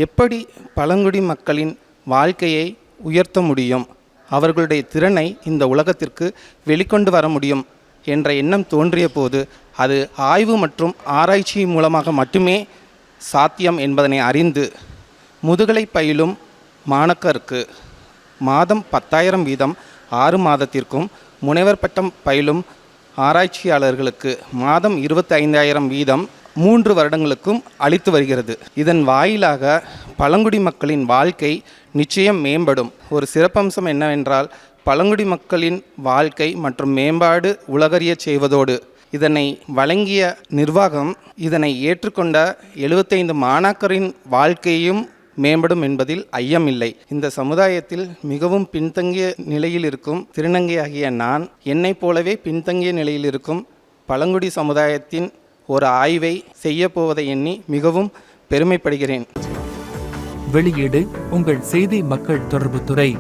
எப்படி பழங்குடி மக்களின் வாழ்க்கையை உயர்த்த முடியும், அவர்களுடைய திறனை இந்த உலகத்திற்கு வெளிக்கொண்டு வர முடியும் என்ற எண்ணம் தோன்றிய போது அது ஆய்வு மற்றும் ஆராய்ச்சி மூலமாக மட்டுமே சாத்தியம் என்பதனை அறிந்து முதுகலை பயிலும் மாணக்கருக்கு மாதம் 10,000 வீதம் 6 மாதத்திற்கும், முனைவர் பட்டம் பயிலும் ஆராய்ச்சியாளர்களுக்கு மாதம் 25,000 வீதம் 3 வருடங்களுக்கும் அளித்து வருகிறது. இதன் வாயிலாக பழங்குடி மக்களின் வாழ்க்கை நிச்சயம் மேம்படும். ஒரு சிறப்பம்சம் என்னவென்றால், பழங்குடி மக்களின் வாழ்க்கை மற்றும் மேம்பாடு உலகறிய செய்வதோடு இதனை வழங்கிய நிர்வாகம் இதனை ஏற்றுக்கொண்ட 75 மாணாக்கரின் வாழ்க்கையும் மேம்படும் என்பதில் ஐயமில்லை. இந்த சமுதாயத்தில் மிகவும் பின்தங்கிய நிலையில் இருக்கும் திருநங்கையாகிய நான் என்னைப் போலவே பின்தங்கிய நிலையில் இருக்கும் பழங்குடி சமுதாயத்தின் ஒரு ஆய்வை செய்யப்போவதை எண்ணி மிகவும் பெருமைப்படுகிறேன். வெளியீடு உங்கள் செய்தி மக்கள் தொடர்புத்துறை.